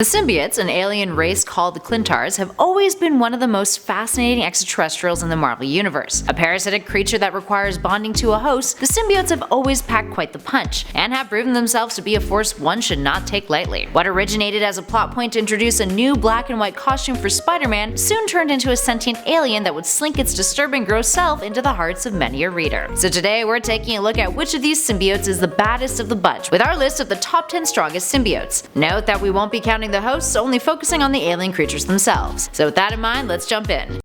The symbiotes, an alien race called the Clintars, have always been one of the most fascinating extraterrestrials in the Marvel Universe. A parasitic creature that requires bonding to a host, the symbiotes have always packed quite the punch, and have proven themselves to be a force one should not take lightly. What originated as a plot point to introduce a new black and white costume for Spider-Man soon turned into a sentient alien that would slink its disturbing gross self into the hearts of many a reader. So today we're taking a look at which of these symbiotes is the baddest of the bunch, with our list of the top 10 strongest symbiotes. Note that we won't be counting the hosts, only focusing on the alien creatures themselves. So with that in mind, let's jump in.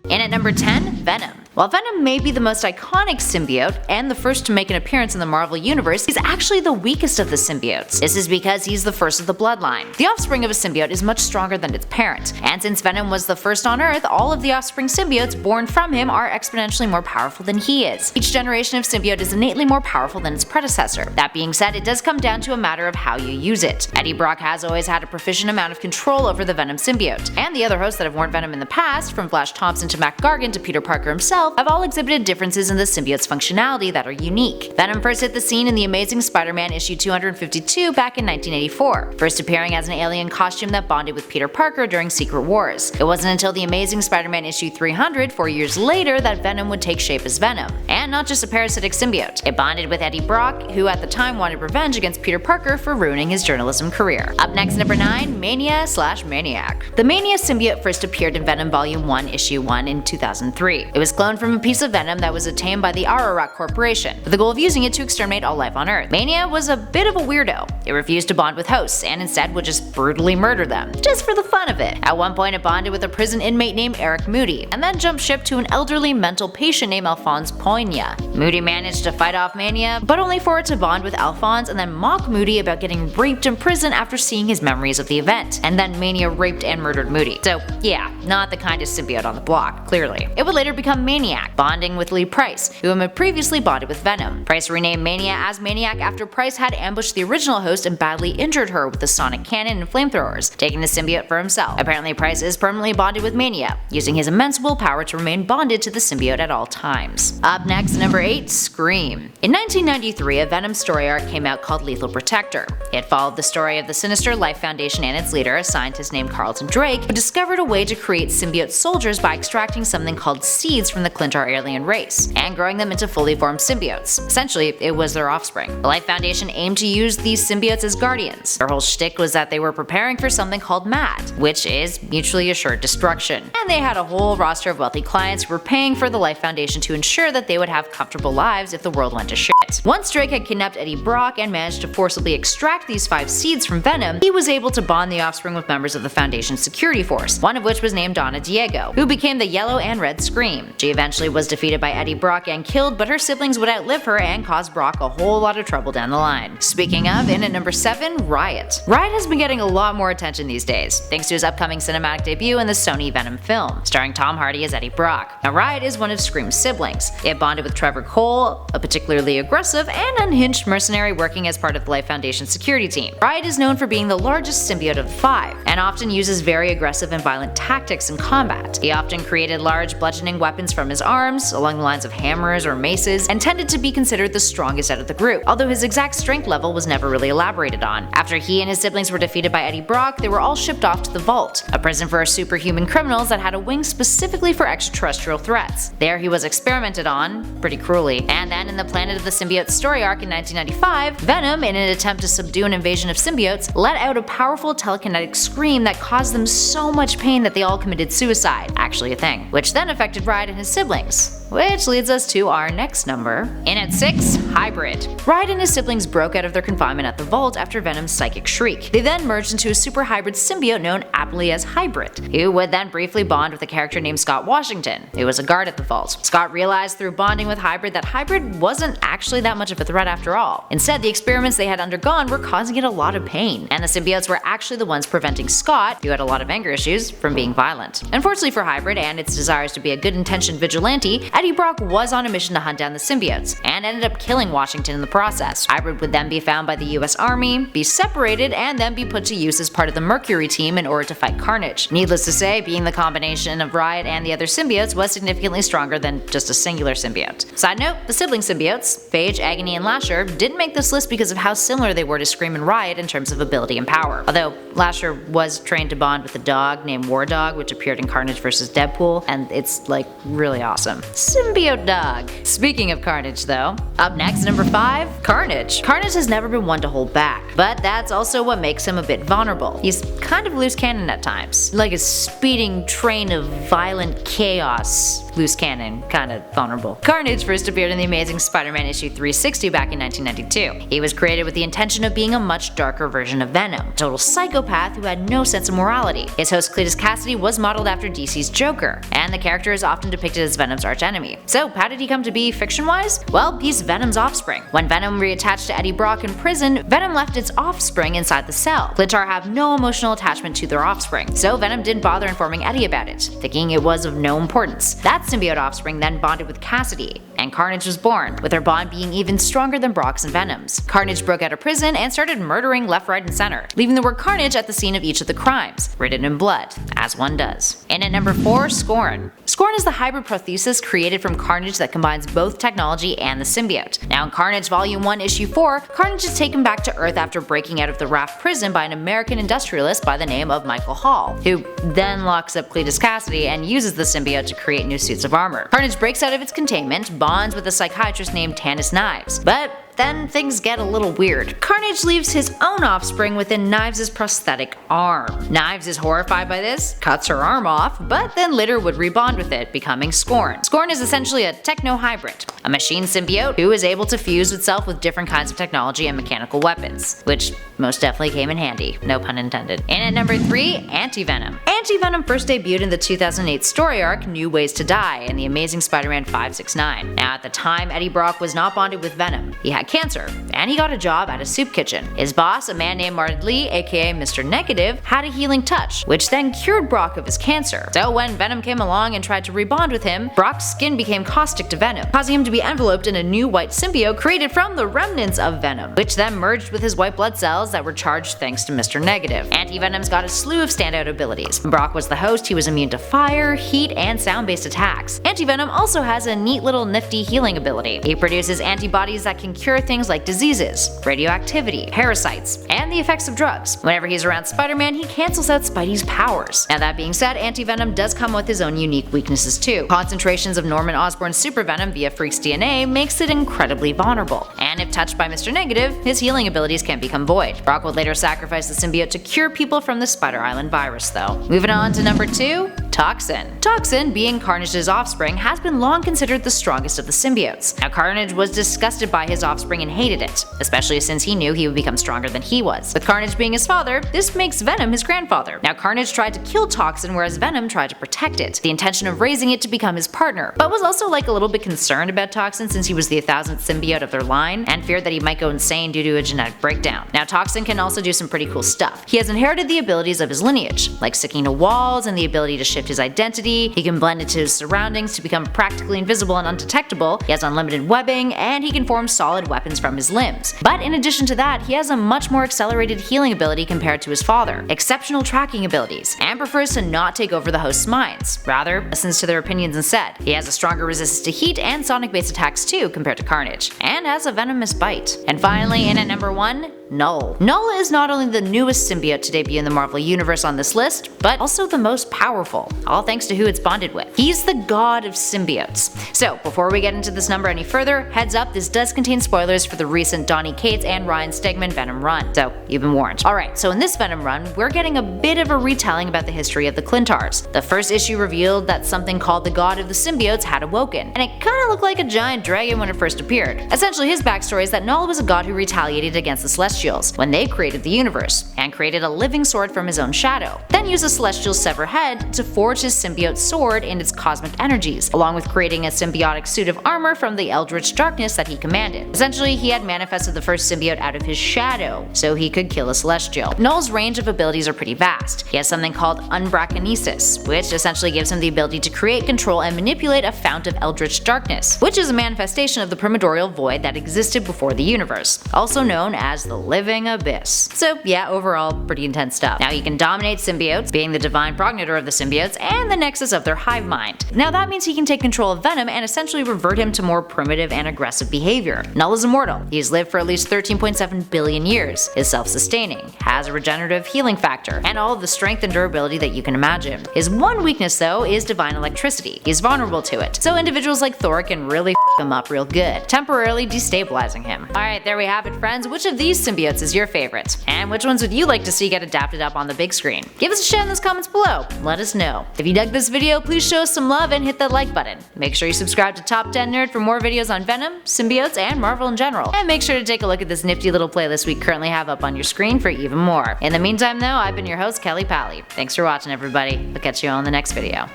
And at number 10, Venom. While Venom may be the most iconic symbiote and the first to make an appearance in the Marvel Universe, he's actually the weakest of the symbiotes. This is because he's the first of the bloodline. The offspring of a symbiote is much stronger than its parent, and since Venom was the first on Earth, all of the offspring symbiotes born from him are exponentially more powerful than he is. Each generation of symbiote is innately more powerful than its predecessor. That being said, it does come down to a matter of how you use it. Eddie Brock has always had a proficient amount of control over the Venom symbiote, and the other hosts that have worn Venom in the past, from Flash Thompson to Mac Gargan to Peter Parker himself, have all exhibited differences in the symbiote's functionality that are unique. Venom first hit the scene in The Amazing Spider-Man issue 252 back in 1984, first appearing as an alien costume that bonded with Peter Parker during Secret Wars. It wasn't until The Amazing Spider-Man issue 300, 4 years later, that Venom would take shape as Venom, and not just a parasitic symbiote. It bonded with Eddie Brock, who at the time wanted revenge against Peter Parker for ruining his journalism career. Up next, number 9, Mania/Maniac. The Mania symbiote first appeared in Venom Volume 1, Issue 1 in 2003. It was cloned from a piece of Venom that was obtained by the Ararat Corporation, with the goal of using it to exterminate all life on Earth. Mania was a bit of a weirdo. It refused to bond with hosts, and instead would just brutally murder them, just for the fun of it. At one point it bonded with a prison inmate named Eric Moody, and then jumped ship to an elderly mental patient named Alphonse Poigna. Moody managed to fight off Mania, but only for it to bond with Alphonse and then mock Moody about getting raped in prison after seeing his memories of the event, and then Mania raped and murdered Moody. So yeah, not the kindest symbiote on the block, clearly. It would later become Maniac, bonding with Lee Price, who had previously bonded with Venom. Price renamed Mania as Maniac after Price had ambushed the original host and badly injured her with a sonic cannon and flamethrowers, taking the symbiote for himself. Apparently Price is permanently bonded with Mania, using his immense willpower to remain bonded to the symbiote at all times. Up next, number 8, Scream. In 1993, a Venom story arc came out called Lethal Protector. It followed the story of the Sinister Life Foundation and its leader, a scientist named Carlton Drake, who discovered a way to create symbiote soldiers by extracting something called seeds from the Clintar alien race, and growing them into fully formed symbiotes. Essentially, it was their offspring. The Life Foundation aimed to use these symbiotes as guardians. Their whole shtick was that they were preparing for something called MAD, which is mutually assured destruction. And they had a whole roster of wealthy clients who were paying for the Life Foundation to ensure that they would have comfortable lives if the world went to shit. Once Drake had kidnapped Eddie Brock and managed to forcibly extract these 5 seeds from Venom, he was able to bond the offspring with members of the Foundation's security force, one of which was named Donna Diego, who became the Yellow and Red Scream. She eventually was defeated by Eddie Brock and killed, but her siblings would outlive her and cause Brock a whole lot of trouble down the line. Speaking of, in at number 7, Riot. Riot has been getting a lot more attention these days, thanks to his upcoming cinematic debut in the Sony Venom film, starring Tom Hardy as Eddie Brock. Now Riot is one of Scream's siblings. It bonded with Trevor Cole, a particularly aggressive and unhinged mercenary working as part of the Life Foundation security team. Riot is known for being the largest symbiote of the 5, and often uses very aggressive and violent tactics in combat. He often created large bludgeoning weapons from his arms, along the lines of hammers or maces, and tended to be considered the strongest out of the group, although his exact strength level was never really elaborated on. After he and his siblings were defeated by Eddie Brock, they were all shipped off to the Vault, a prison for superhuman criminals that had a wing specifically for extraterrestrial threats. There he was experimented on, pretty cruelly, and then in the Planet of the Symbiotes story arc in 1995, Venom, in an attempt to subdue an invasion of symbiotes, let out a powerful telekinetic scream that caused them so much pain that they all committed suicide, actually a thing, which then affected Riot and his siblings. Which leads us to our next number. In at 6, Hybrid. Riot and his siblings broke out of their confinement at the Vault after Venom's psychic shriek. They then merged into a super hybrid symbiote known aptly as Hybrid, who would then briefly bond with a character named Scott Washington, who was a guard at the Vault. Scott realized through bonding with Hybrid that Hybrid wasn't actually actually that much of a threat after all. Instead, the experiments they had undergone were causing it a lot of pain, and the symbiotes were actually the ones preventing Scott, who had a lot of anger issues, from being violent. Unfortunately for Hybrid and its desires to be a good-intentioned vigilante, Eddie Brock was on a mission to hunt down the symbiotes, and ended up killing Washington in the process. Hybrid would then be found by the US Army, be separated, and then be put to use as part of the Mercury team in order to fight Carnage. Needless to say, being the combination of Riot and the other symbiotes was significantly stronger than just a singular symbiote. Side note, the sibling symbiotes, Phage, Agony, and Lasher, didn't make this list because of how similar they were to Scream and Riot in terms of ability and power. Although Lasher was trained to bond with a dog named War Dog, which appeared in Carnage vs. Deadpool, and it's like really awesome. Symbiote dog. Speaking of Carnage though, up next, number 5, Carnage. Carnage has never been one to hold back, but that's also what makes him a bit vulnerable. He's kind of loose cannon at times, like a speeding train of violent chaos. Loose cannon, kinda vulnerable. Carnage first appeared in the Amazing Spider-Man issue 360 back in 1992. He was created with the intention of being a much darker version of Venom, a total psychopath who had no sense of morality. His host Cletus Cassidy was modeled after DC's Joker, and the character is often depicted as Venom's archenemy. So how did he come to be fiction-wise? Well, he's Venom's offspring. When Venom reattached to Eddie Brock in prison, Venom left its offspring inside the cell. Clintar have no emotional attachment to their offspring, so Venom didn't bother informing Eddie about it, thinking it was of no importance. That symbiote offspring then bonded with Cassidy, and Carnage was born, with their bond being even stronger than Brock's and Venom's. Carnage broke out of prison and started murdering left, right, and center, leaving the word Carnage at the scene of each of the crimes, written in blood, as one does. And at number 4, Scorn. Scorn is the hybrid prothesis created from Carnage that combines both technology and the symbiote. Now in Carnage Volume 1 Issue 4, Carnage is taken back to Earth after breaking out of the Raft prison by an American industrialist by the name of Michael Hall, who then locks up Cletus Cassidy and uses the symbiote to create new suits of armor. Carnage breaks out of its containment, bonds with a psychiatrist named Tanis Knives, but then things get a little weird. Carnage leaves his own offspring within Knives' prosthetic arm. Knives is horrified by this, cuts her arm off, but then later would rebond with it, becoming Scorn. Scorn is essentially a techno-hybrid, a machine symbiote who is able to fuse itself with different kinds of technology and mechanical weapons, which most definitely came in handy, no pun intended. And at number 3, Anti-Venom. Anti-Venom first debuted in the 2008 story arc New Ways to Die in the Amazing Spider-Man 569. Now at the time, Eddie Brock was not bonded with Venom. He had cancer, and he got a job at a soup kitchen. His boss, a man named Martin Lee, aka Mr. Negative, had a healing touch, which then cured Brock of his cancer. So when Venom came along and tried to rebond with him, Brock's skin became caustic to Venom, causing him to be enveloped in a new white symbiote created from the remnants of Venom, which then merged with his white blood cells that were charged thanks to Mr. Negative. Anti-Venom's got a slew of standout abilities. When Brock was the host, he was immune to fire, heat, and sound-based attacks. Anti-Venom also has a neat little nifty healing ability. He produces antibodies that can cure things like diseases, radioactivity, parasites, and the effects of drugs. Whenever he's around Spider-Man, he cancels out Spidey's powers. Now that being said, Anti-Venom does come with his own unique weaknesses too. Concentrations of Norman Osborn's super venom via Freak's DNA makes it incredibly vulnerable, and if touched by Mr. Negative, his healing abilities can become void. Brock would later sacrifice the symbiote to cure people from the Spider Island virus though. Moving on to number 2, Toxin. Toxin, being Carnage's offspring, has been long considered the strongest of the symbiotes. Now Carnage was disgusted by his offspring and hated it, especially since he knew he would become stronger than he was. With Carnage being his father, this makes Venom his grandfather. Now Carnage tried to kill Toxin whereas Venom tried to protect it, the intention of raising it to become his partner, but was also like a little bit concerned about Toxin since he was the 1000th symbiote of their line and feared that he might go insane due to a genetic breakdown. Now Toxin can also do some pretty cool stuff. He has inherited the abilities of his lineage, like sticking to walls and the ability to shift his identity. He can blend into his surroundings to become practically invisible and undetectable. He has unlimited webbing, and he can form solid weapons from his limbs. But in addition to that, he has a much more accelerated healing ability compared to his father, exceptional tracking abilities, and prefers to not take over the host's minds, rather listens to their opinions instead. He has a stronger resistance to heat and sonic-based attacks too compared to Carnage, and has a venomous bite. And finally, in at number 1, Null. Null is not only the newest symbiote to debut in the Marvel Universe on this list, but also the most powerful, all thanks to who it's bonded with. He's the god of symbiotes. So before we get into this number any further, heads up, this does contain spoilers for the recent Donny Cates and Ryan Stegman Venom run, so you've been warned. Alright, so in this Venom run, we're getting a bit of a retelling about the history of the Clintars. The first issue revealed that something called the God of the Symbiotes had awoken, and it kinda looked like a giant dragon when it first appeared. Essentially, his backstory is that Null was a god who retaliated against the Celestials when they created the universe, and created a living sword from his own shadow, then used the Celestial's severed head to forge his symbiote sword in its cosmic energies, along with creating a symbiotic suit of armor from the Eldritch darkness that he commanded. Essentially, he had manifested the first symbiote out of his shadow, so he could kill a Celestial. Null's range of abilities are pretty vast. He has something called Unbrachonesis, which essentially gives him the ability to create, control, and manipulate a fount of Eldritch darkness, which is a manifestation of the primordial void that existed before the universe, also known as the Living Abyss. So yeah, overall, pretty intense stuff. Now he can dominate symbiotes, being the divine progenitor of the symbiotes and the nexus of their hive mind. Now that means he can take control of Venom and essentially revert him to more primitive and aggressive behavior. Null is immortal. He's lived for at least 13.7 billion years, is self-sustaining, has a regenerative healing factor, and all of the strength and durability that you can imagine. His one weakness though is divine electricity. He's vulnerable to it, so individuals like Thor can really him up real good, temporarily destabilizing him. Alright, there we have it friends. Which of these symbiotes is your favorite? And which ones would you like to see get adapted up on the big screen? Give us a shout in the comments below. Let us know. If you dug this video, please show us some love and hit that like button. Make sure you subscribe to Top 10 Nerd for more videos on Venom, symbiotes, and Marvel in general. And make sure to take a look at this nifty little playlist we currently have up on your screen for even more. In the meantime though, I've been your host Kelly Pally. Thanks for watching everybody. I'll catch you all in the next video.